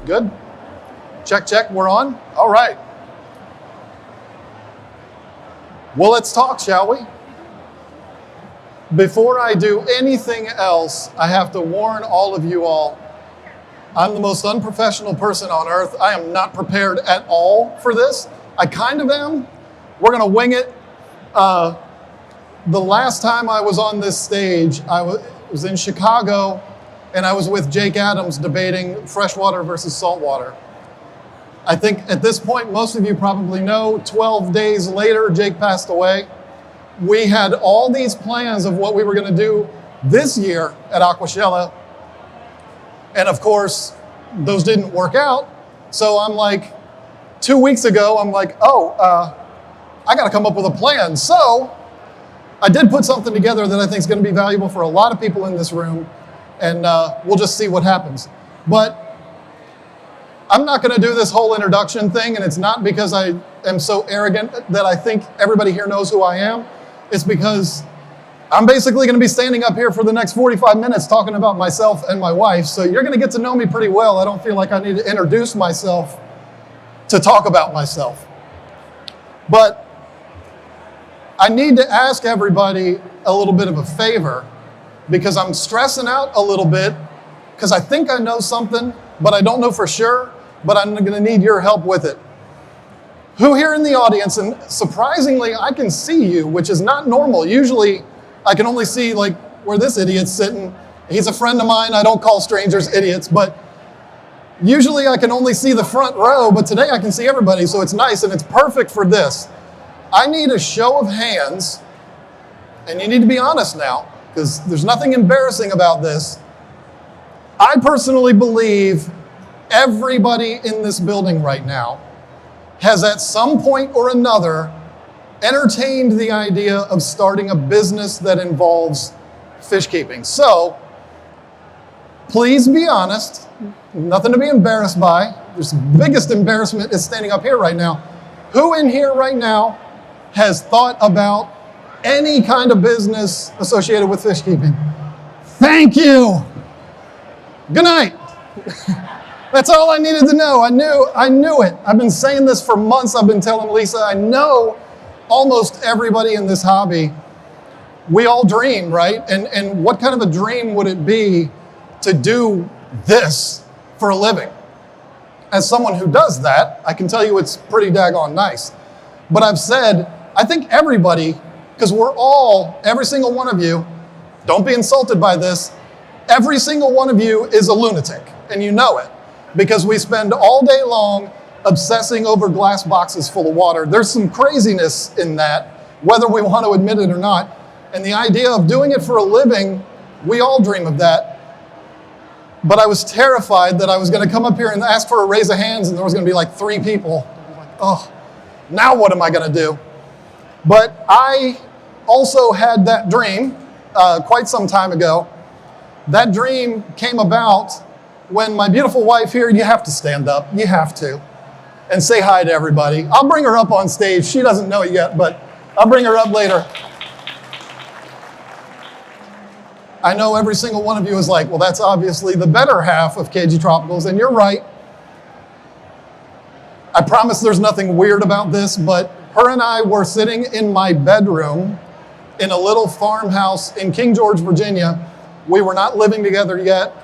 Good? Check, check, we're on? All right. Well, let's talk, shall we? Before I do anything else, I have to warn all of you all, I'm the most unprofessional person on earth. I am not prepared at all for this. I kind of am. We're going to wing it. The last time I was on this stage, I was in Chicago, and I was with Jake Adams debating freshwater versus saltwater. I think at this point, most of you probably know, 12 days later, Jake passed away. We had all these plans of what we were going to do this year at Aquashella. And of course, those didn't work out. So I'm like, 2 weeks ago, I'm like, I got to come up with a plan. So I did put something together that I think is going to be valuable for a lot of people in this room. And we'll just see what happens. But I'm not going to do this whole introduction thing, and it's not because I am so arrogant that I think everybody here knows who I am. It's because I'm basically going to be standing up here for the next 45 minutes talking about myself and my wife, so you're going to get to know me pretty well. I don't feel like I need to introduce myself to talk about myself. But I need to ask everybody a little bit of a favor, because I'm stressing out a little bit, because I think I know something, but I don't know for sure. But I'm going to need your help with it. Who here in the audience, and surprisingly, I can see you, which is not normal. Usually, I can only see like where this idiot's sitting. He's a friend of mine. I don't call strangers idiots, but usually I can only see the front row, but today I can see everybody, so it's nice, and it's perfect for this. I need a show of hands, and you need to be honest now, because there's nothing embarrassing about this. I personally believe everybody in this building right now has at some point or another entertained the idea of starting a business that involves fish keeping. So please be honest, nothing to be embarrassed by. The biggest embarrassment is standing up here right now. Who in here right now has thought about any kind of business associated with fish keeping? Thank you. Good night. That's all I needed to know. I knew it. I've been saying this for months. I've been telling Lisa, I know almost everybody in this hobby, we all dream, right? And what kind of a dream would it be to do this for a living? As someone who does that, I can tell you it's pretty daggone nice. But I've said, I think everybody, because we're all, every single one of you, don't be insulted by this, every single one of you is a lunatic, and you know it. Because we spend all day long obsessing over glass boxes full of water. There's some craziness in that, whether we want to admit it or not. And the idea of doing it for a living, we all dream of that. But I was terrified that I was going to come up here and ask for a raise of hands, and there was going to be like 3 people. Like, oh, now what am I going to do? But I also had that dream quite some time ago. That dream came about when my beautiful wife here, you have to stand up, you have to, and say hi to everybody. I'll bring her up on stage. She doesn't know it yet, but I'll bring her up later. I know every single one of you is like, well, that's obviously the better half of KGTropicals, and you're right. I promise there's nothing weird about this, but her and I were sitting in my bedroom in a little farmhouse in King George, Virginia. We were not living together yet.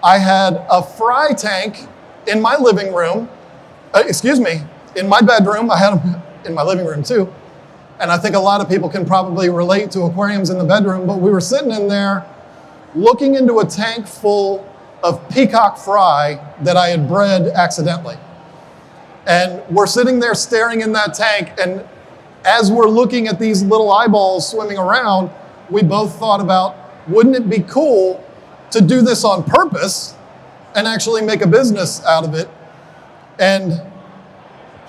I had a fry tank in my living room, in my bedroom. I had them in my living room too. And I think a lot of people can probably relate to aquariums in the bedroom, but we were sitting in there looking into a tank full of peacock fry that I had bred accidentally. And we're sitting there staring in that tank, and as we're looking at these little eyeballs swimming around, we both thought about, wouldn't it be cool to do this on purpose and actually make a business out of it? And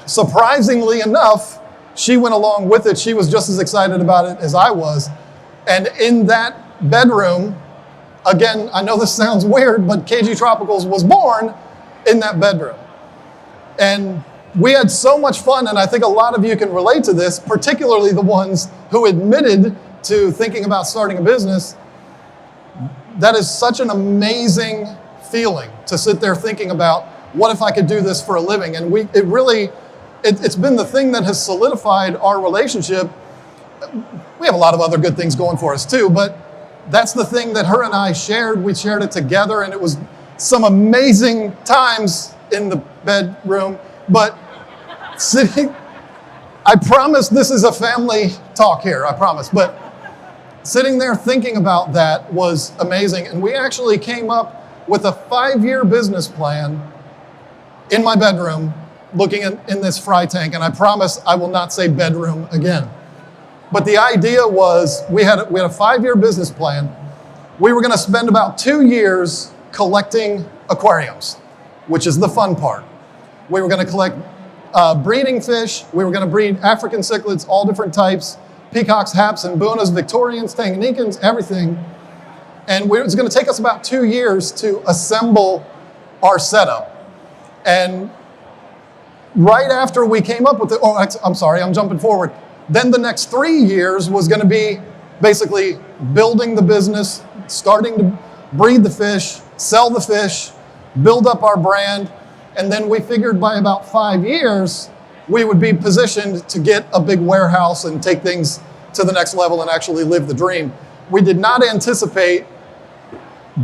surprisingly enough, she went along with it. She was just as excited about it as I was. And in that bedroom, again, I know this sounds weird, but KGTropicals was born in that bedroom. And we had so much fun, and I think a lot of you can relate to this, particularly the ones who admitted to thinking about starting a business. That is such an amazing feeling to sit there thinking about, what if I could do this for a living? And it's been the thing that has solidified our relationship. We have a lot of other good things going for us too, but that's the thing that her and I shared. We shared it together, and it was some amazing times in the bedroom. But sitting, I promise this is a family talk here, I promise. But sitting there thinking about that was amazing. And we actually came up with a 5-year business plan in my bedroom, looking in this fry tank. And I promise I will not say bedroom again. But the idea was we had a 5-year business plan. We were going to spend about 2 years collecting aquariums, which is the fun part. We were going to collect breeding fish. We were going to breed African cichlids, all different types, peacocks, haps, and bunas, Victorians, Tanganyikans, everything. And it was going to take us about 2 years to assemble our setup. And right after we came up with I'm sorry, I'm jumping forward. Then the next 3 years was going to be basically building the business, starting to breed the fish, sell the fish, build up our brand. And then we figured by about 5 years, we would be positioned to get a big warehouse and take things to the next level and actually live the dream. We did not anticipate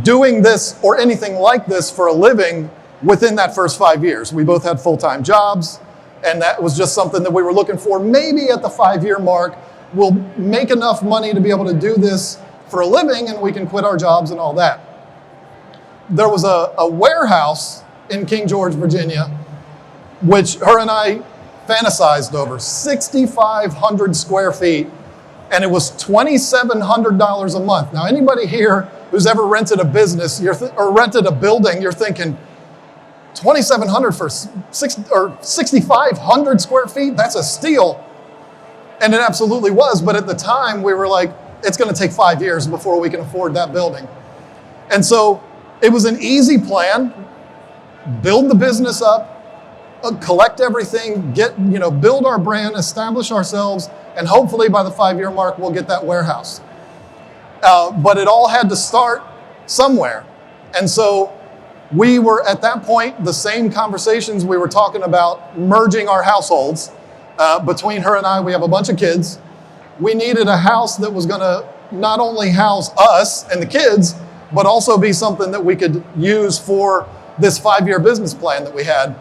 doing this or anything like this for a living within that first 5 years. We both had full-time jobs, and that was just something that we were looking for. Maybe at the 5-year mark, we'll make enough money to be able to do this for a living, and we can quit our jobs and all that. There was a warehouse in King George, Virginia, which her and I fantasized over, 6,500 square feet, and it was $2,700 a month. Now, anybody here who's ever rented a business or rented a building, you're thinking, 2,700 for 6,500 square feet? That's a steal. And it absolutely was. But at the time, we were like, it's going to take 5 years before we can afford that building. And so it was an easy plan. Build the business up, collect everything, build our brand, establish ourselves, and hopefully by the 5-year mark, we'll get that warehouse. But it all had to start somewhere. And so we were, at that point, the same conversations we were talking about merging our households. Between her and I, we have a bunch of kids. We needed a house that was going to not only house us and the kids, but also be something that we could use for this 5-year business plan that we had.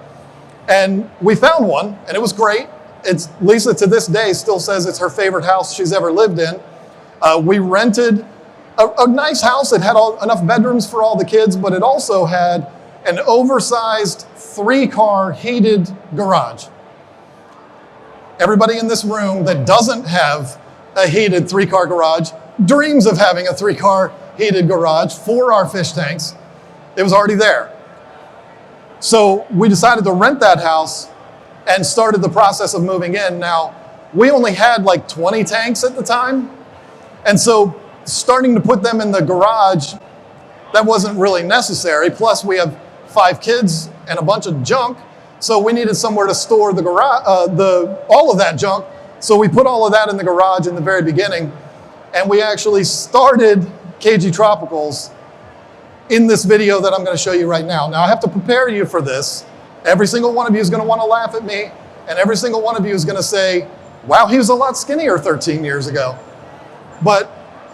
And we found one, and it was great. Lisa, to this day, still says it's her favorite house she's ever lived in. We rented a nice house. It had enough bedrooms for all the kids, but it also had an oversized 3-car heated garage. Everybody in this room that doesn't have a heated 3-car garage dreams of having a 3-car heated garage for our fish tanks. It was already there. So we decided to rent that house and started the process of moving in. Now, we only had like 20 tanks at the time. And so starting to put them in the garage, that wasn't really necessary. Plus, we have 5 kids and a bunch of junk. So we needed somewhere to store the garage, all of that junk. So we put all of that in the garage in the very beginning. And we actually started KGTropicals in this video that I'm going to show you right now. Now, I have to prepare you for this. Every single one of you is going to want to laugh at me. And every single one of you is going to say, wow, he was a lot skinnier 13 years ago. But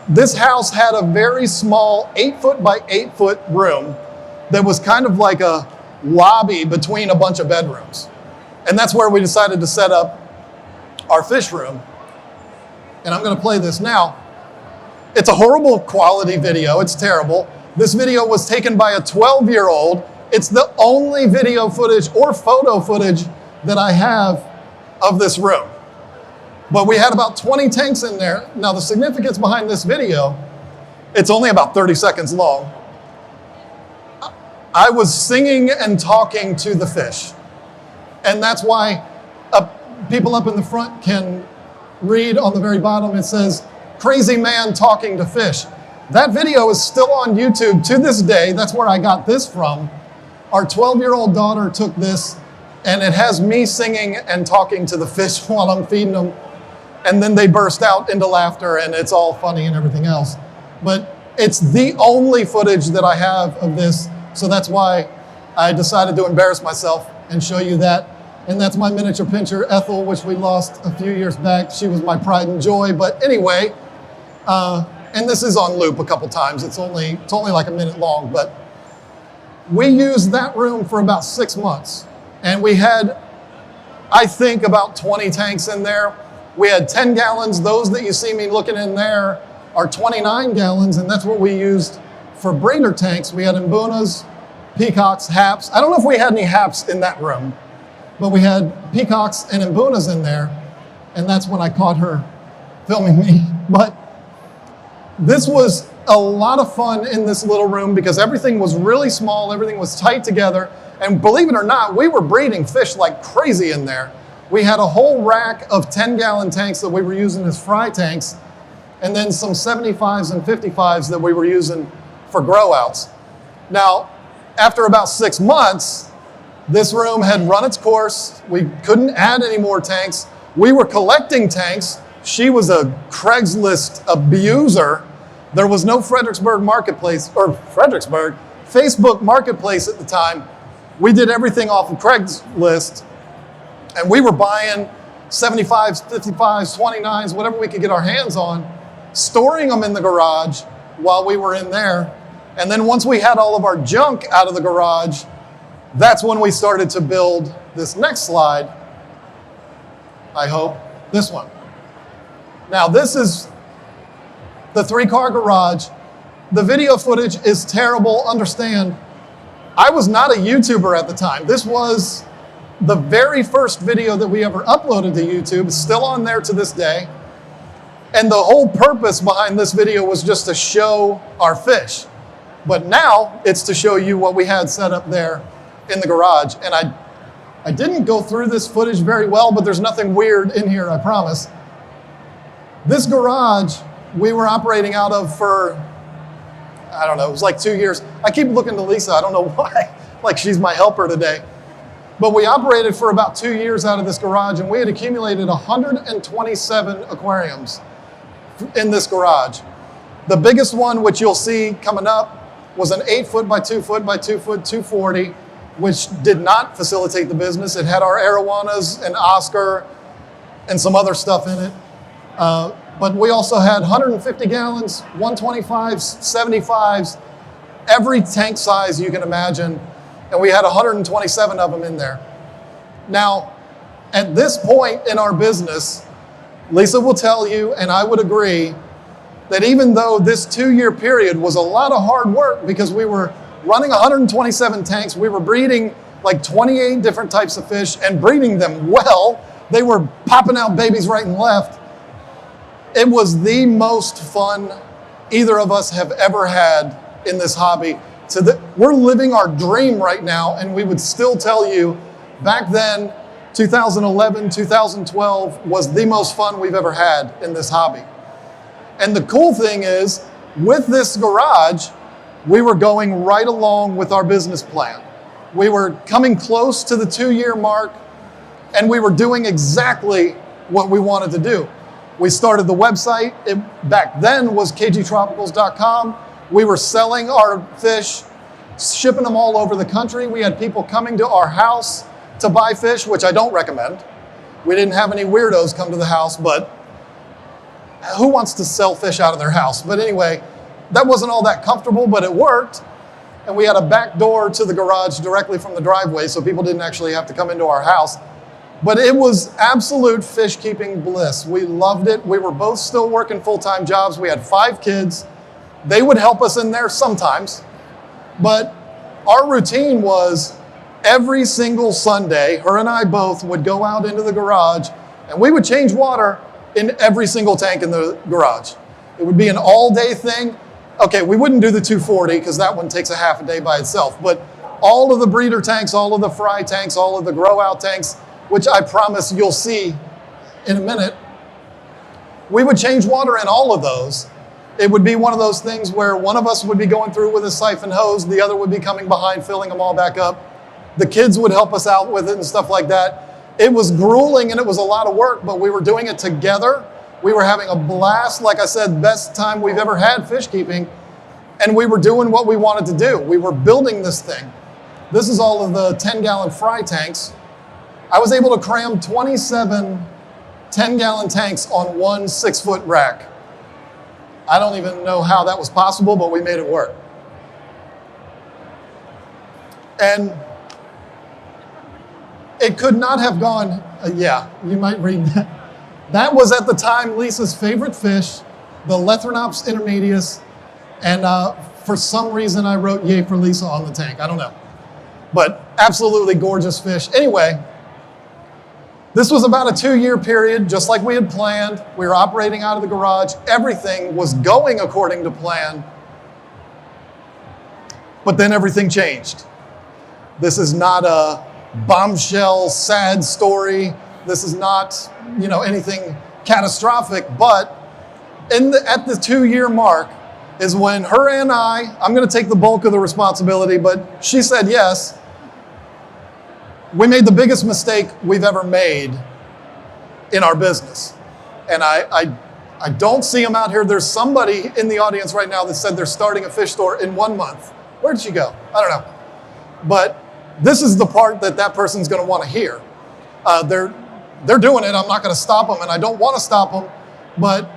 this house had a very small 8-foot by 8-foot room that was kind of like a lobby between a bunch of bedrooms. And that's where we decided to set up our fish room. And I'm going to play this now. It's a horrible quality video. It's terrible. This video was taken by a 12-year-old. It's the only video footage or photo footage that I have of this room. But we had about 20 tanks in there. Now, the significance behind this video, it's only about 30 seconds long. I was singing and talking to the fish. And that's why people up in the front can read on the very bottom, it says, "Crazy man talking to fish." That video is still on YouTube to this day. That's where I got this from. Our 12-year-old daughter took this, and it has me singing and talking to the fish while I'm feeding them. And then they burst out into laughter, and it's all funny and everything else. But it's the only footage that I have of this, so that's why I decided to embarrass myself and show you that. And that's my miniature pincher, Ethel, which we lost a few years back. She was my pride and joy. But anyway, and this is on loop a couple times. It's only like a minute long. But we used that room for about 6 months. And we had, I think, about 20 tanks in there. We had 10 gallons. Those that you see me looking in there are 29 gallons. And that's what we used for breeder tanks. We had Mbunas, peacocks, haps. I don't know if we had any haps in that room, but we had peacocks and Mbunas in there, and that's when I caught her filming me. But this was a lot of fun in this little room because everything was really small, everything was tight together, and believe it or not, we were breeding fish like crazy in there. We had a whole rack of 10-gallon tanks that we were using as fry tanks, and then some 75s and 55s that we were using for grow outs. Now, after about 6 months, this room had run its course. We couldn't add any more tanks. We were collecting tanks. She was a Craigslist abuser. There was no Facebook Marketplace at the time. We did everything off of Craigslist, and we were buying 75s, 55s, 29s, whatever we could get our hands on, storing them in the garage while we were in there. And then once we had all of our junk out of the garage, that's when we started to build this next slide. I hope, this one. Now this is the 3-car garage. The video footage is terrible, understand. I was not a YouTuber at the time. This was the very first video that we ever uploaded to YouTube. It's still on there to this day. And the whole purpose behind this video was just to show our fish. But now it's to show you what we had set up there in the garage. And I didn't go through this footage very well, but there's nothing weird in here, I promise. This garage we were operating out of for, I don't know, it was like 2 years. I keep looking to Lisa, I don't know why, like she's my helper today. But we operated for about 2 years out of this garage, and we had accumulated 127 aquariums in this garage. The biggest one, which you'll see coming up, was an 8-foot by 2-foot by 2-foot 240, which did not facilitate the business. It had our arowanas and Oscar and some other stuff in it. But we also had 150 gallons, 125s, 75s, every tank size you can imagine. And we had 127 of them in there. Now, at this point in our business, Lisa will tell you, and I would agree, that even though this 2-year period was a lot of hard work because we were running 127 tanks, we were breeding like 28 different types of fish and breeding them well. They were popping out babies right and left. It was the most fun either of us have ever had in this hobby. We're living our dream right now, and we would still tell you back then, 2011, 2012 was the most fun we've ever had in this hobby. And the cool thing is, with this garage, we were going right along with our business plan. We were coming close to the 2-year mark, and we were doing exactly what we wanted to do. We started the website. It back then was KGTropicals.com. We were selling our fish, shipping them all over the country. We had people coming to our house to buy fish, which I don't recommend. We didn't have any weirdos come to the house, but who wants to sell fish out of their house? But anyway, that wasn't all that comfortable, but it worked. And we had a back door to the garage directly from the driveway, so people didn't actually have to come into our house. But it was absolute fish keeping bliss. We loved it. We were both still working full-time jobs. We had 5 kids. They would help us in there sometimes. But our routine was every single Sunday, her and I both would go out into the garage and we would change water in every single tank in the garage. It would be an all-day thing. Okay, we wouldn't do the 240 because that one takes a half a day by itself. But all of the breeder tanks, all of the fry tanks, all of the grow-out tanks, which I promise you'll see in a minute, we would change water in all of those. It would be one of those things where one of us would be going through with a siphon hose, the other would be coming behind, filling them all back up. The kids would help us out with it and stuff like that. It was grueling and it was a lot of work, but we were doing it together. We were having a blast. Like I said, best time we've ever had fish keeping. And we were doing what we wanted to do. We were building this thing. This is all of the 10-gallon fry tanks. I was able to cram 27 10-gallon tanks on one 6-foot rack. I don't even know how that was possible, but we made it work. And it could not have gone, yeah, you might read that. That was at the time Lisa's favorite fish, the Lethrinops intermedius, and for some reason I wrote yay for Lisa on the tank, I don't know. But absolutely gorgeous fish. Anyway, this was about a 2-year period, just like we had planned. We were operating out of the garage. Everything was going according to plan. But then everything changed. This is not a bombshell, sad story. This is not, anything catastrophic. But at the 2-year mark is when her and I'm going to take the bulk of the responsibility, but she said yes. We made the biggest mistake we've ever made in our business. And I don't see them out here. There's somebody in the audience right now that said they're starting a fish store in 1 month. Where did she go? I don't know. But this is the part that person's going to want to hear. They're doing it. I'm not going to stop them, and I don't want to stop them. But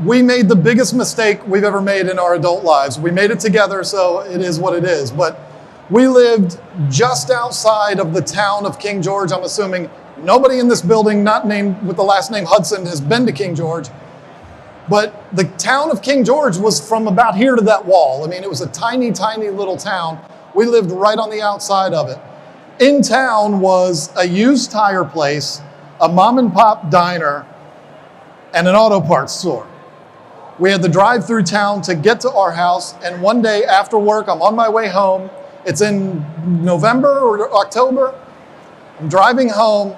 we made the biggest mistake we've ever made in our adult lives. We made it together, so it is what it is. But we lived just outside of the town of King George. I'm assuming nobody in this building not named with the last name Hudson has been to King George. But the town of King George was from about here to that wall. I mean, it was a tiny, tiny little town. We lived right on the outside of it. In town was a used tire place, a mom and pop diner, and an auto parts store. We had to drive through town to get to our house, and one day after work, I'm on my way home. It's in November or October. I'm driving home,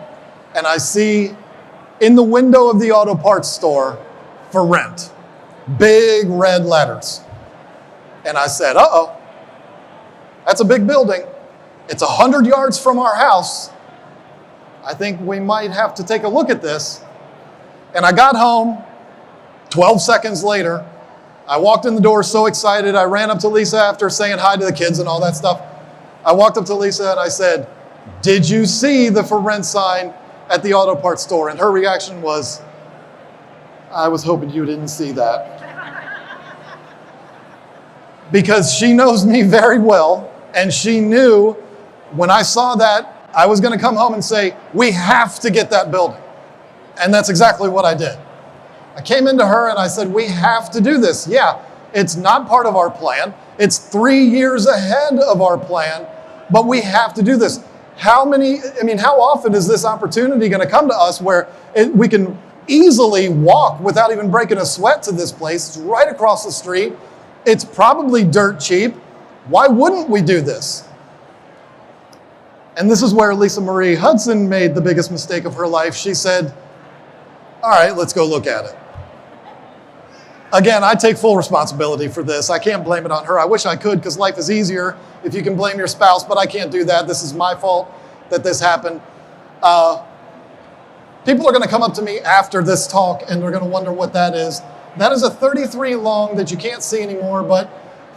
and I see in the window of the auto parts store, for rent, big red letters. And I said, uh-oh, that's a big building. It's 100 yards from our house. I think we might have to take a look at this. And I got home 12 seconds later. I walked in the door so excited. I ran up to Lisa after saying hi to the kids and all that stuff. I walked up to Lisa and I said, did you see the for rent sign at the auto parts store? And her reaction was, I was hoping you didn't see that. Because she knows me very well, and she knew when I saw that, I was going to come home and say, we have to get that building. And that's exactly what I did. I came into her and I said, we have to do this. Yeah, it's not part of our plan. It's 3 years ahead of our plan, but we have to do this. How often is this opportunity going to come to us where we can easily walk without even breaking a sweat to this place? It's right across the street. It's probably dirt cheap. Why wouldn't we do this? And this is where Lisa Marie Hudson made the biggest mistake of her life. She said, all right, let's go look at it. Again, I take full responsibility for this. I can't blame it on her. I wish I could, because life is easier if you can blame your spouse, but I can't do that. This is my fault that this happened. People are going to come up to me after this talk, and they're going to wonder what that is. That is a 33 long that you can't see anymore, but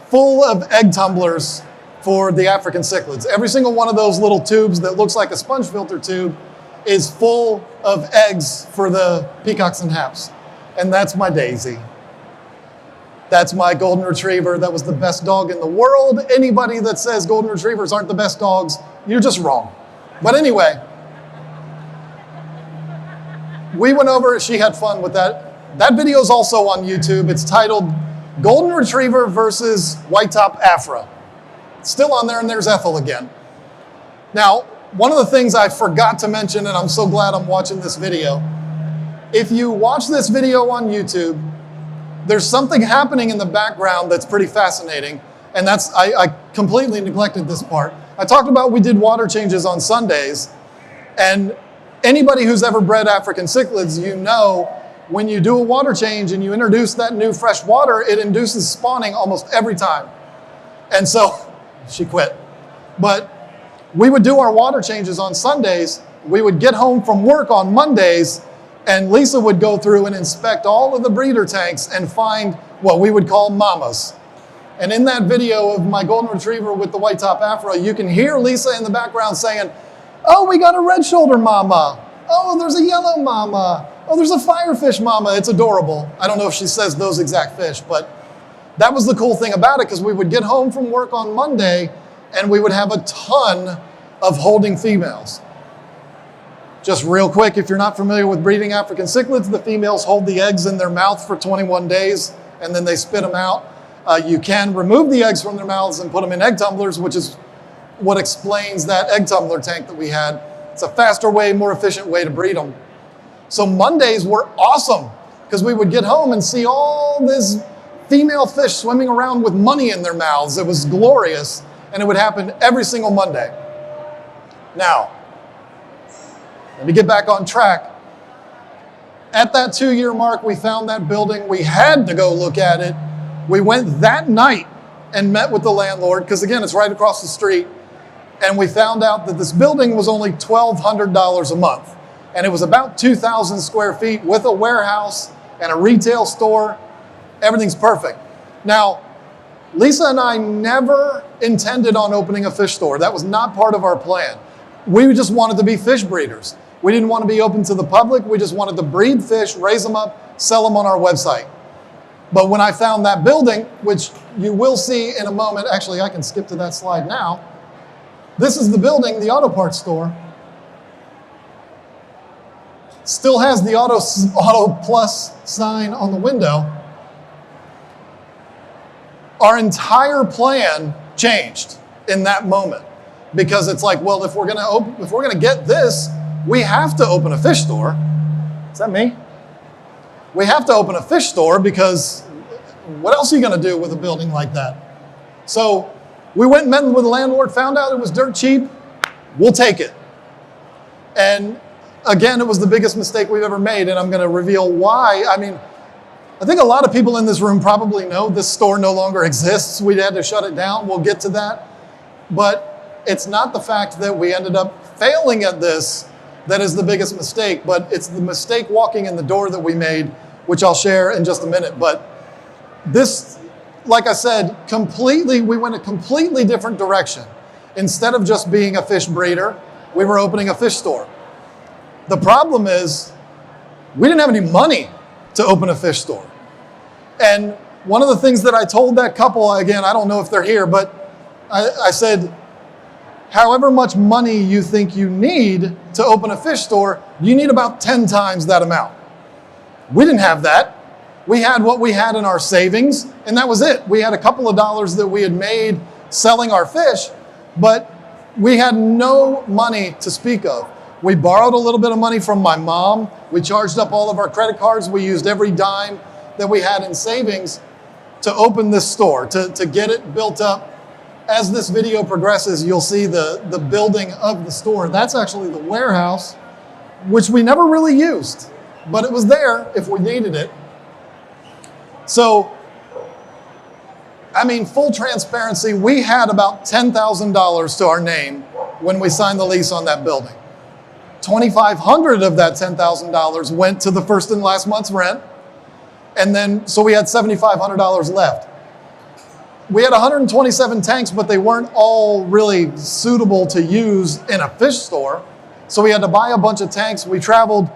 full of egg tumblers for the African cichlids. Every single one of those little tubes that looks like a sponge filter tube is full of eggs for the peacocks and haps. And that's my Daisy. That's my golden retriever. That was the best dog in the world. Anybody that says golden retrievers aren't the best dogs, you're just wrong. But anyway, we went over, she had fun with that. That video is also on YouTube. It's titled Golden Retriever versus White Top Afra. It's still on there, and there's Ethel again. Now, one of the things I forgot to mention, and I'm so glad I'm watching this video, if you watch this video on YouTube, there's something happening in the background that's pretty fascinating, and that's, I completely neglected this part. I talked about we did water changes on Sundays, and anybody who's ever bred African cichlids, you know when you do a water change and you introduce that new fresh water, it induces spawning almost every time. And so, she quit. But we would do our water changes on Sundays. We would get home from work on Mondays, and Lisa would go through and inspect all of the breeder tanks and find what we would call mamas. And in that video of my golden retriever with the white top afro, you can hear Lisa in the background saying, oh, we got a red shoulder mama. Oh, there's a yellow mama. Oh, there's a firefish mama. It's adorable. I don't know if she says those exact fish, but that was the cool thing about it, because we would get home from work on Monday and we would have a ton of holding females. Just real quick, if you're not familiar with breeding African cichlids, the females hold the eggs in their mouth for 21 days and then they spit them out. You can remove the eggs from their mouths and put them in egg tumblers, which is what explains that egg tumbler tank that we had. It's a faster way, more efficient way to breed them. So Mondays were awesome because we would get home and see all this female fish swimming around with money in their mouths. It was glorious, and it would happen every single Monday. Now, let me get back on track. At that 2-year mark, we found that building. We had to go look at it. We went that night and met with the landlord, because again, it's right across the street. And we found out that this building was only $1,200 a month. And it was about 2,000 square feet with a warehouse and a retail store. Everything's perfect. Now, Lisa and I never intended on opening a fish store. That was not part of our plan. We just wanted to be fish breeders. We didn't want to be open to the public. We just wanted to breed fish, raise them up, sell them on our website. But when I found that building, which you will see in a moment, actually I can skip to that slide now. This is the building, the auto parts store. Still has the Auto Plus sign on the window. Our entire plan changed in that moment, because it's like, well, if we're gonna get this, we have to open a fish store. Is that me? We have to open a fish store, because what else are you gonna do with a building like that? So we went and met with the landlord, found out it was dirt cheap. We'll take it. And again, it was the biggest mistake we've ever made, and I'm gonna reveal why. I mean, I think a lot of people in this room probably know this store no longer exists. We had to shut it down. We'll get to that. But it's not the fact that we ended up failing at this that is the biggest mistake, but it's the mistake walking in the door that we made, which I'll share in just a minute. But this, like I said, we went a completely different direction. Instead of just being a fish breeder, we were opening a fish store. The problem is, we didn't have any money to open a fish store. And one of the things that I told that couple, again, I don't know if they're here, but I said, however much money you think you need to open a fish store, you need about 10 times that amount. We didn't have that. We had what we had in our savings, and that was it. We had a couple of dollars that we had made selling our fish, but we had no money to speak of. We borrowed a little bit of money from my mom. We charged up all of our credit cards. We used every dime that we had in savings to open this store, to get it built up. As this video progresses, you'll see the building of the store. That's actually the warehouse, which we never really used, but it was there if we needed it. So, I mean, full transparency, we had about $10,000 to our name when we signed the lease on that building. $2,500 of that $10,000 went to the first and last month's rent. And then, so we had $7,500 left. We had 127 tanks, but they weren't all really suitable to use in a fish store. So we had to buy a bunch of tanks. We traveled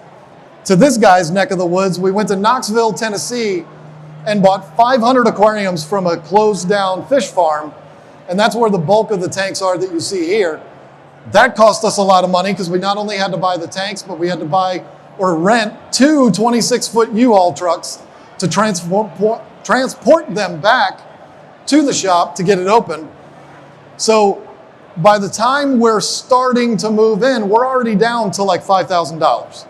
to this guy's neck of the woods. We went to Knoxville, Tennessee, and bought 500 aquariums from a closed down fish farm. And that's where the bulk of the tanks are that you see here. That cost us a lot of money, because we not only had to buy the tanks, but we had to buy or rent 2 26-foot U-Haul trucks to transport them back to the shop to get it open. So by the time we're starting to move in, we're already down to like $5,000.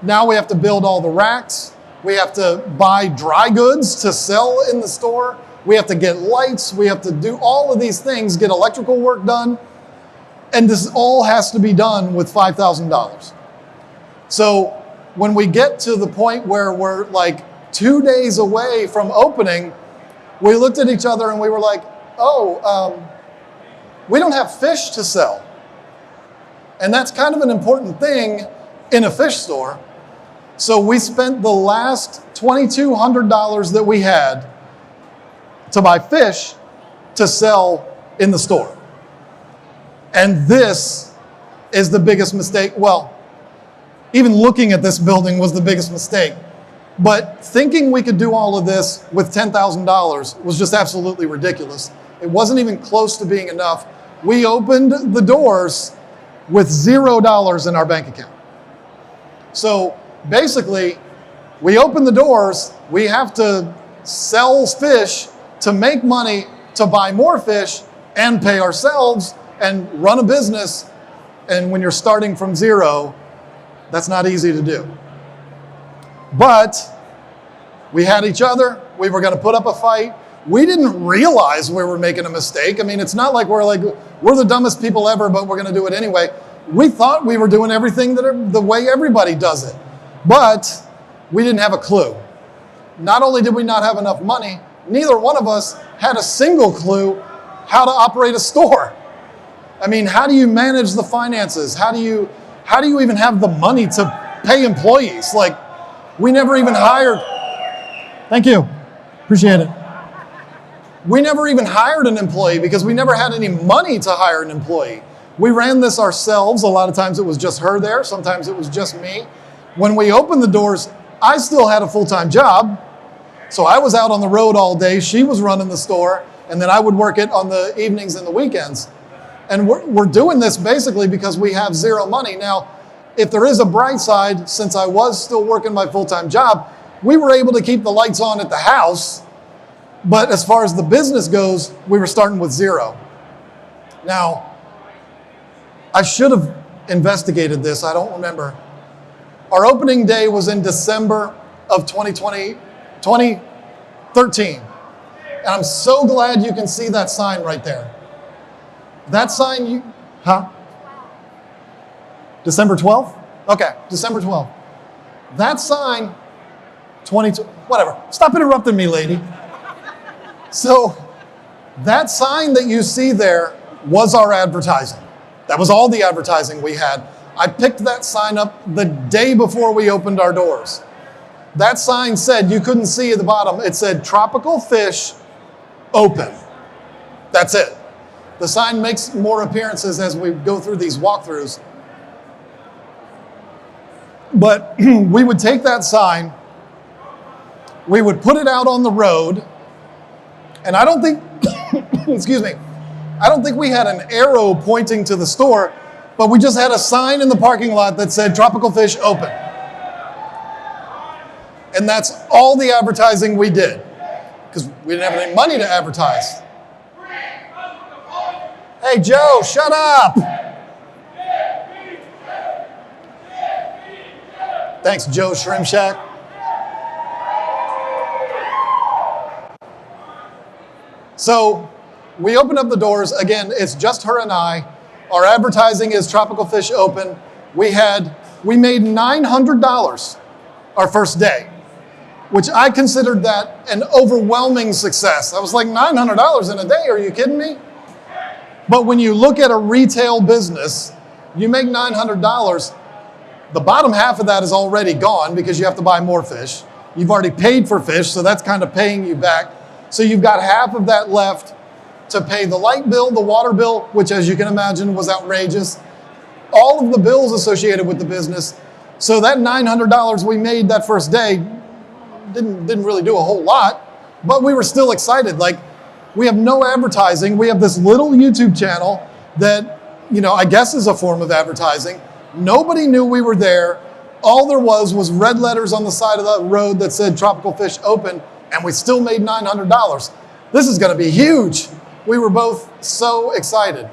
Now we have to build all the racks. We have to buy dry goods to sell in the store. We have to get lights. We have to do all of these things, get electrical work done. And this all has to be done with $5,000. So when we get to the point where we're like 2 days away from opening, we looked at each other and we were like, we don't have fish to sell. And that's kind of an important thing in a fish store. So we spent the last $2,200 that we had to buy fish to sell in the store. And this is the biggest mistake. Well, even looking at this building was the biggest mistake. But thinking we could do all of this with $10,000 was just absolutely ridiculous. It wasn't even close to being enough. We opened the doors with $0 in our bank account. So basically, we open the doors, we have to sell fish to make money to buy more fish and pay ourselves and run a business. And when you're starting from zero, that's not easy to do. But we had each other. We were going to put up a fight. We didn't realize we were making a mistake. I mean, it's not like we're the dumbest people ever, but we're going to do it anyway. We thought we were doing everything the way everybody does it. But we didn't have a clue. Not only did we not have enough money, neither one of us had a single clue how to operate a store. I mean, how do you manage the finances? How do you even have the money to pay employees? Like, we never even hired. Thank you. Appreciate it. We never even hired an employee because we never had any money to hire an employee. We ran this ourselves. A lot of times it was just her there. Sometimes it was just me. When we opened the doors, I still had a full-time job. So I was out on the road all day. She was running the store. And then I would work it on the evenings and the weekends. And we're doing this basically because we have zero money. Now, if there is a bright side, since I was still working my full-time job, we were able to keep the lights on at the house. But as far as the business goes, we were starting with zero. Now, I should have investigated this. I don't remember. Our opening day was in December of 2013. And I'm so glad you can see that sign right there. That sign, December 12th? Okay, December 12th. That sign, whatever. Stop interrupting me, lady. So, that sign that you see there was our advertising. That was all the advertising we had. I picked that sign up the day before we opened our doors. That sign said, you couldn't see at the bottom, it said tropical fish open. That's it. The sign makes more appearances as we go through these walkthroughs. But we would take that sign, we would put it out on the road, and I don't think, excuse me, I don't think we had an arrow pointing to the store, but we just had a sign in the parking lot that said tropical fish open. And that's all the advertising we did, because we didn't have any money to advertise. Hey, Joe, shut up. Thanks, Joe Shrimp Shack. So we opened up the doors. Again, it's just her and I. Our advertising is tropical fish open. We made $900 our first day, which I considered that an overwhelming success. I was like, $900 in a day? Are you kidding me? But when you look at a retail business, you make $900. The bottom half of that is already gone because you have to buy more fish. You've already paid for fish, so that's kind of paying you back. So you've got half of that left to pay the light bill, the water bill, which as you can imagine was outrageous. All of the bills associated with the business. So that $900 we made that first day didn't really do a whole lot, but we were still excited. Like, we have no advertising. We have this little YouTube channel that, I guess is a form of advertising. Nobody knew we were there. All there was red letters on the side of the road that said tropical fish open, and we still made $900. This is going to be huge. We were both so excited.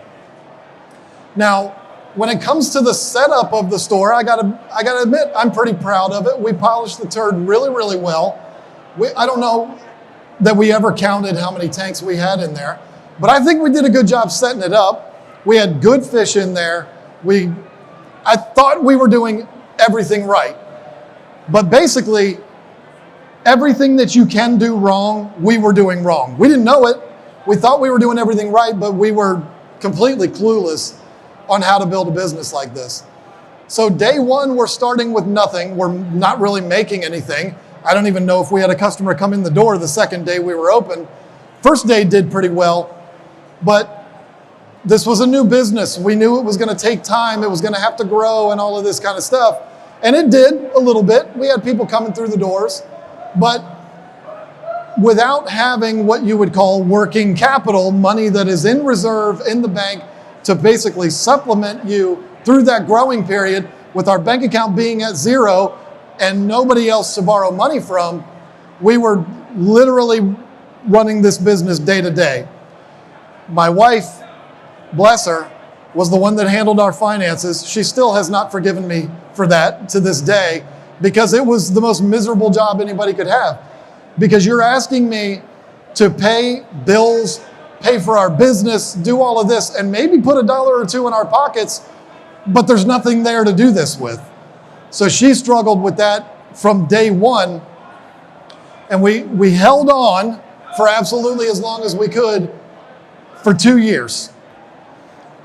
Now, when it comes to the setup of the store, I gotta admit, I'm pretty proud of it. We polished the turd really, really well. I don't know that we ever counted how many tanks we had in there, but I think we did a good job setting it up. We had good fish in there. I thought we were doing everything right. But basically, everything that you can do wrong, we were doing wrong. We didn't know it. We thought we were doing everything right, but we were completely clueless on how to build a business like this. So day one, we're starting with nothing. We're not really making anything. I don't even know if we had a customer come in the door the second day we were open. First day did pretty well, but this was a new business. We knew it was going to take time. It was going to have to grow and all of this kind of stuff. And it did a little bit. We had people coming through the doors, but without having what you would call working capital, money that is in reserve in the bank to basically supplement you through that growing period, with our bank account being at zero and nobody else to borrow money from, we were literally running this business day to day. My wife, bless her, was the one that handled our finances. She still has not forgiven me for that to this day, because it was the most miserable job anybody could have. Because you're asking me to pay bills, pay for our business, do all of this, and maybe put $1 or $2 in our pockets, but there's nothing there to do this with. So she struggled with that from day one, and we held on for absolutely as long as we could for 2 years.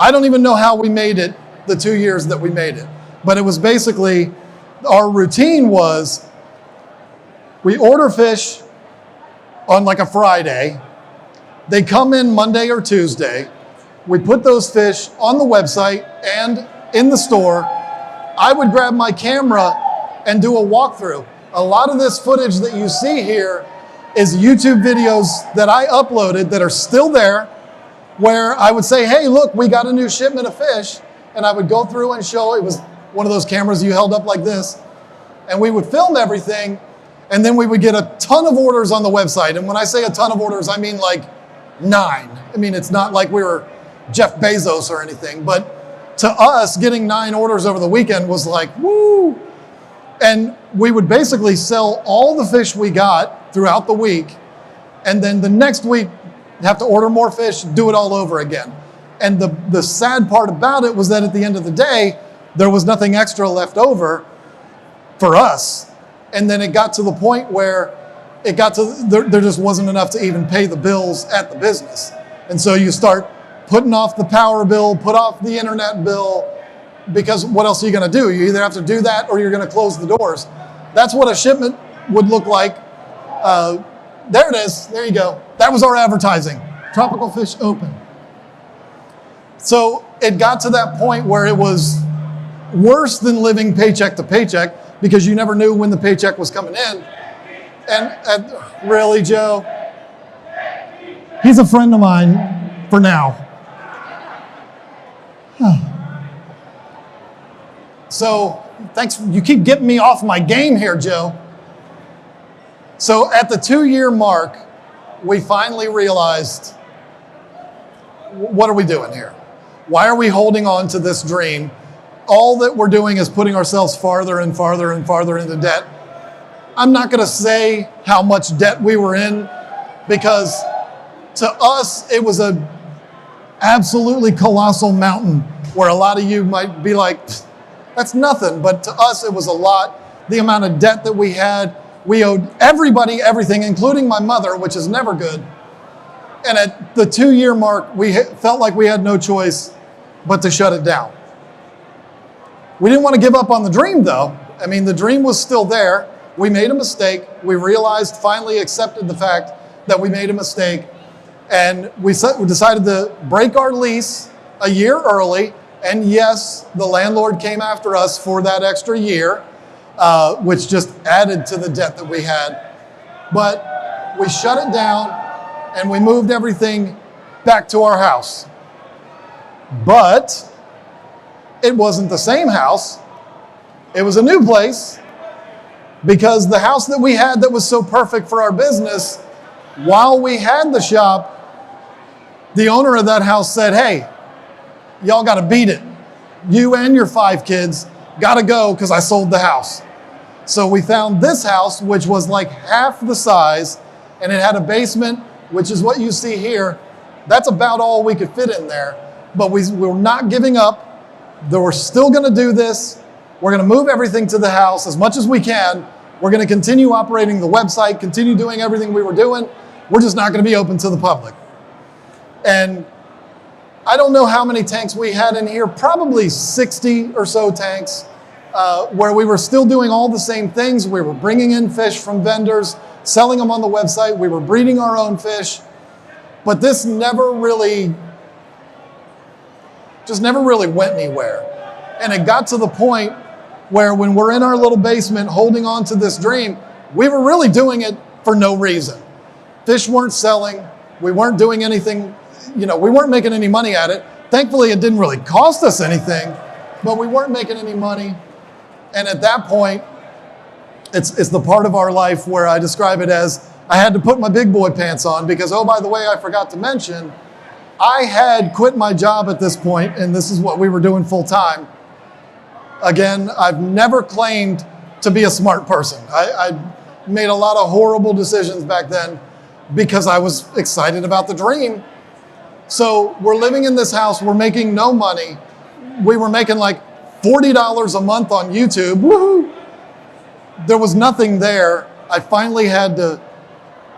I don't even know how we made it the 2 years that we made it, but it was basically, our routine was, we order fish on like a Friday. They come in Monday or Tuesday. We put those fish on the website and in the store. I would grab my camera and do a walkthrough. A lot of this footage that you see here is YouTube videos that I uploaded that are still there, where I would say, hey, look, we got a new shipment of fish. And I would go through and show, it was one of those cameras you held up like this. And we would film everything. And then we would get a ton of orders on the website. And when I say a ton of orders, I mean like 9. I mean, it's not like we were Jeff Bezos or anything, but to us, getting 9 orders over the weekend was like, woo. And we would basically sell all the fish we got throughout the week. And then the next week, have to order more fish, do it all over again. And the sad part about it was that at the end of the day, there was nothing extra left over for us. And then it got to the point where there just wasn't enough to even pay the bills at the business. And so you start putting off the power bill, put off the internet bill, because what else are you going to do? You either have to do that or you're going to close the doors. That's what a shipment would look like. There it is. There you go. That was our advertising. Tropical Fish Open. So it got to that point where it was worse than living paycheck to paycheck, because you never knew when the paycheck was coming in. And really, Joe? He's a friend of mine for now. So thanks. You keep getting me off my game here, Joe. So at the 2-year mark, we finally realized, what are we doing here? Why are we holding on to this dream? All that we're doing is putting ourselves farther and farther and farther into debt. I'm not going to say how much debt we were in, because to us, it was a absolutely colossal mountain where a lot of you might be like, that's nothing. But to us, it was a lot. The amount of debt that we had, we owed everybody everything, including my mother, which is never good. And at the 2-year mark, we felt like we had no choice but to shut it down. We didn't want to give up on the dream, though. I mean, the dream was still there. We made a mistake. We realized, finally accepted the fact that we made a mistake. And we decided to break our lease a year early. And yes, the landlord came after us for that extra year, which just added to the debt that we had. But we shut it down and we moved everything back to our house. But it wasn't the same house. It was a new place, because the house that we had that was so perfect for our business, while we had the shop, the owner of that house said, hey, y'all got to beat it. You and your 5 kids got to go, because I sold the house. So we found this house, which was like half the size, and it had a basement, which is what you see here. That's about all we could fit in there. But we were not giving up. We're still going to do this. We're going to move everything to the house as much as we can. We're going to continue operating the website, continue doing everything we were doing. We're just not going to be open to the public. And I don't know how many tanks we had in here, probably 60 or so tanks, where we were still doing all the same things. We were bringing in fish from vendors, selling them on the website. We were breeding our own fish. But this never really went anywhere. And it got to the point where when we're in our little basement holding on to this dream, we were really doing it for no reason. Fish weren't selling. We weren't doing anything, we weren't making any money at it. Thankfully, it didn't really cost us anything, but we weren't making any money. And at that point, it's the part of our life where I describe it as I had to put my big boy pants on because, oh, by the way, I forgot to mention, I had quit my job at this point, and this is what we were doing full time. Again, I've never claimed to be a smart person. I made a lot of horrible decisions back then because I was excited about the dream. So we're living in this house, we're making no money. We were making like $40 a month on YouTube, woohoo! There was nothing there. I finally had to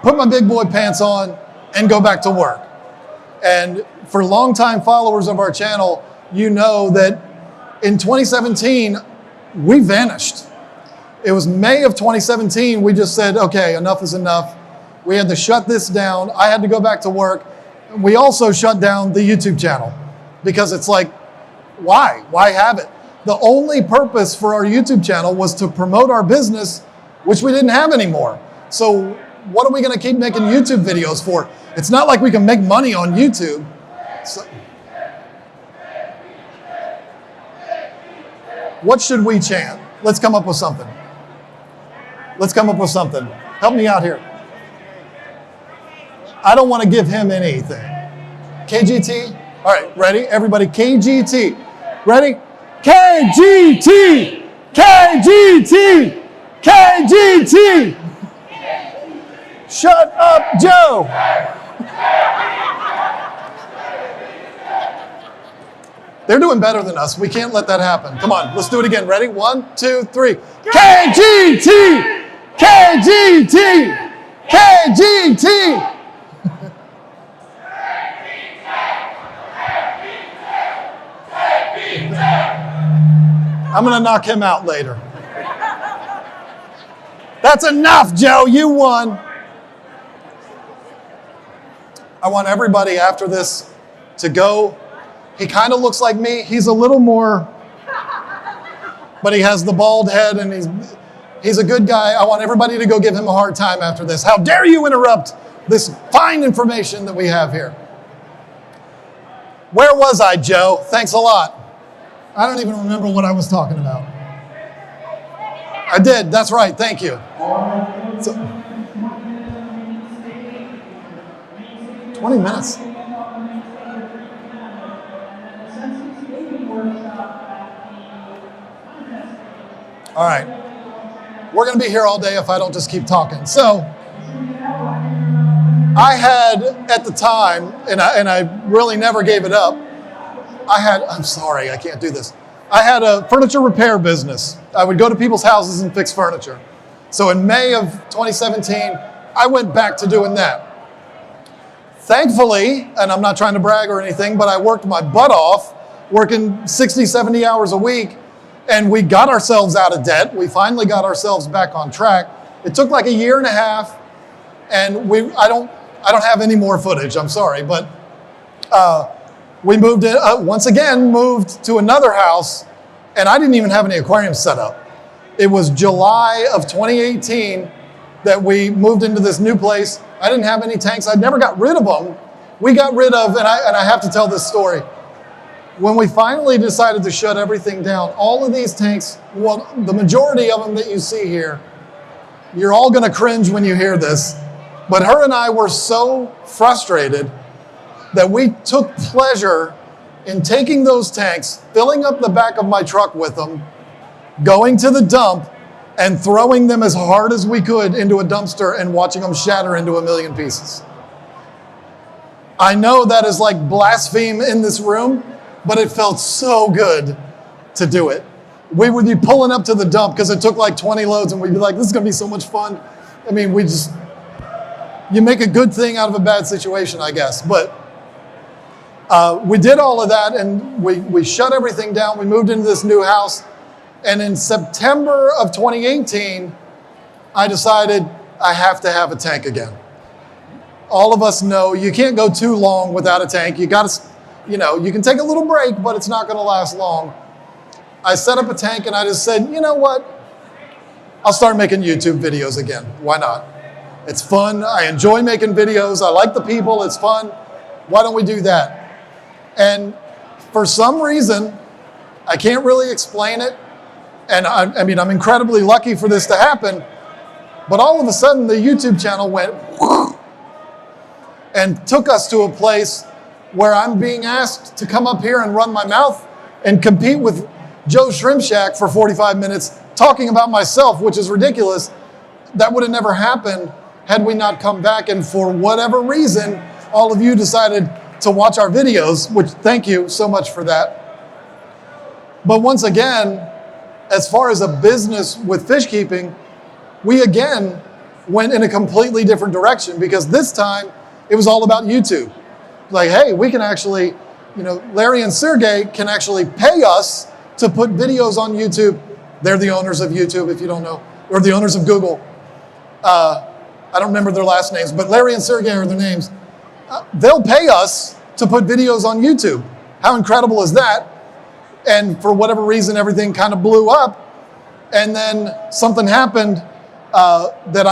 put my big boy pants on and go back to work. And for longtime followers of our channel, you know that in 2017, we vanished. It was May of 2017, we just said, okay, enough is enough. We had to shut this down. I had to go back to work. We also shut down the YouTube channel because it's like, why? Why have it? The only purpose for our YouTube channel was to promote our business, which we didn't have anymore. So what are we going to keep making YouTube videos for? It's not like we can make money on YouTube. So, what should we chant? Let's come up with something. Let's come up with something. Help me out here. I don't want to give him anything. KGT? All right, ready? Everybody, KGT. Ready? KGT! KGT! KGT! Shut up, Joe! They're doing better than us. We can't let that happen. Come on, let's do it again. Ready? 1, 2, 3. KGT! KGT! KGT! I'm going to knock him out later. That's enough, Joe. You won. I want everybody after this to go. He kind of looks like me. He's a little more, but he has the bald head and he's a good guy. I want everybody to go give him a hard time after this. How dare you interrupt this fine information that we have here? Where was I, Joe? Thanks a lot. I don't even remember what I was talking about. I did, that's right, thank you. So, 20 minutes. All right, we're gonna be here all day if I don't just keep talking. So, I had at the time, and I really never gave it up, I'm sorry, I can't do this. I had a furniture repair business. I would go to people's houses and fix furniture. So in May of 2017, I went back to doing that. Thankfully, and I'm not trying to brag or anything, but I worked my butt off, working 60, 70 hours a week, and we got ourselves out of debt. We finally got ourselves back on track. It took like a year and a half, and I don't have any more footage, I'm sorry, but we moved in, once again, moved to another house, and I didn't even have any aquariums set up. It was July of 2018 that we moved into this new place. I didn't have any tanks. I never got rid of them. We got rid of, and I have to tell this story. When we finally decided to shut everything down, all of these tanks, well, the majority of them that you see here, you're all gonna cringe when you hear this, but her and I were so frustrated that we took pleasure in taking those tanks, filling up the back of my truck with them, going to the dump, and throwing them as hard as we could into a dumpster and watching them shatter into a million pieces. I know that is like blaspheme in this room, but it felt so good to do it. We would be pulling up to the dump because it took like 20 loads and we'd be like, this is gonna be so much fun. I mean, you make a good thing out of a bad situation, I guess. But we did all of that and we shut everything down. We moved into this new house. And in September of 2018, I decided I have to have a tank again. all of us know you can't go too long without a tank. You got to, you can take a little break, but it's not going to last long. I set up a tank and I just said, you know what? I'll start making YouTube videos again. Why not? It's fun. I enjoy making videos. I like the people. It's fun. Why don't we do that? And for some reason, I can't really explain it. And I mean, I'm incredibly lucky for this to happen. But all of a sudden, the YouTube channel went and took us to a place where I'm being asked to come up here and run my mouth and compete with Joe's Shrimp Shack for 45 minutes talking about myself, which is ridiculous. That would have never happened had we not come back. And for whatever reason, all of you decided to watch our videos, which thank you so much for that. But once again, as far as a business with fish keeping, we again went in a completely different direction, because this time it was all about YouTube. Like, hey, we can actually, Larry and Sergey can actually pay us to put videos on YouTube. They're the owners of YouTube, if you don't know, or the owners of Google. I don't remember their last names, but Larry and Sergey are their names. They'll pay us to put videos on YouTube. How incredible is that? And for whatever reason, everything kind of blew up. And then something happened that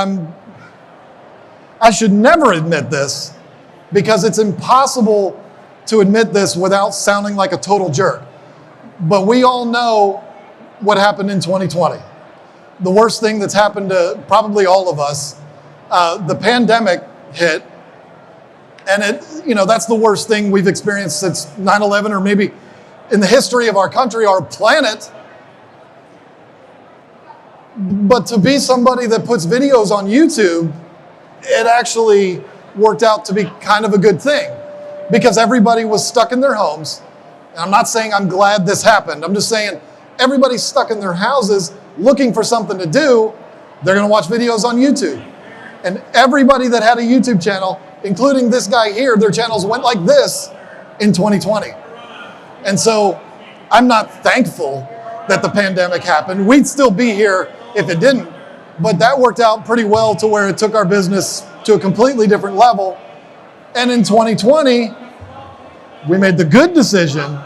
I should never admit this, because it's impossible to admit this without sounding like a total jerk. But we all know what happened in 2020. The worst thing that's happened to probably all of us. The pandemic hit, and that's the worst thing we've experienced since 9/11, or maybe in the history of our country, our planet. But to be somebody that puts videos on YouTube, it actually worked out to be kind of a good thing, because everybody was stuck in their homes. And I'm not saying I'm glad this happened. I'm just saying everybody's stuck in their houses looking for something to do. They're going to watch videos on YouTube. And everybody that had a YouTube channel, including this guy here, their channels went like this in 2020. And so I'm not thankful that the pandemic happened. We'd still be here if it didn't. But that worked out pretty well to where it took our business to a completely different level. And in 2020, we made the good decision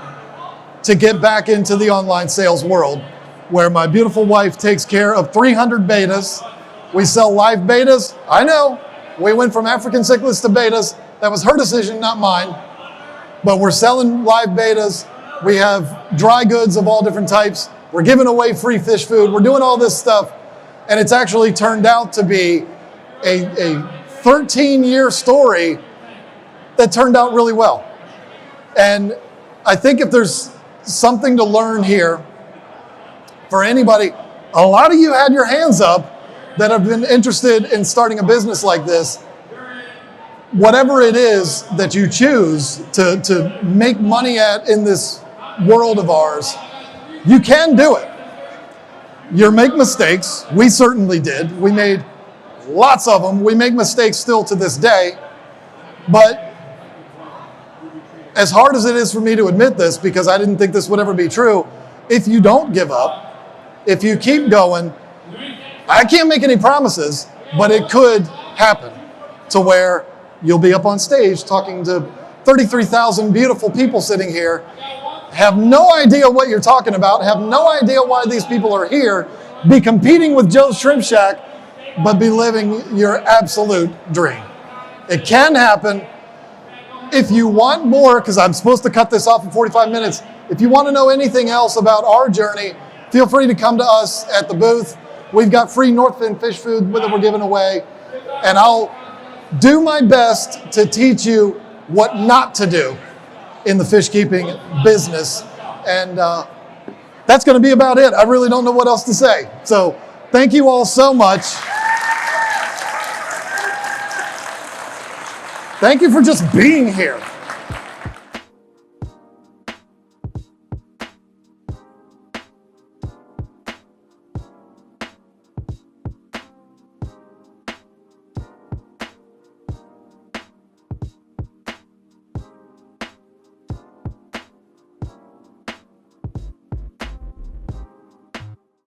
to get back into the online sales world, where my beautiful wife takes care of 300 betas. We sell live betas. I know, we went from African cichlids to betas. That was her decision, not mine. But we're selling live betas. We have dry goods of all different types. We're giving away free fish food. We're doing all this stuff. And it's actually turned out to be a 13-year story that turned out really well. And I think if there's something to learn here for anybody, a lot of you had your hands up that have been interested in starting a business like this. Whatever it is that you choose to make money at in this world of ours, you can do it. You'll make mistakes. We certainly did. We made lots of them. We make mistakes still to this day. But as hard as it is for me to admit this, because I didn't think this would ever be true, if you don't give up, if you keep going, I can't make any promises, but it could happen to where you'll be up on stage talking to 33,000 beautiful people sitting here, have no idea what you're talking about, have no idea why these people are here, be competing with Joe's Shrimp Shack, but be living your absolute dream. It can happen. If you want more, because I'm supposed to cut this off in 45 minutes, if you want to know anything else about our journey, feel free to come to us at the booth. We've got free Northfin fish food that we're giving away, and I'll do my best to teach you what not to do in the fish keeping business. And that's going to be about it. I really don't know what else to say. So thank you all so much. Thank you for just being here.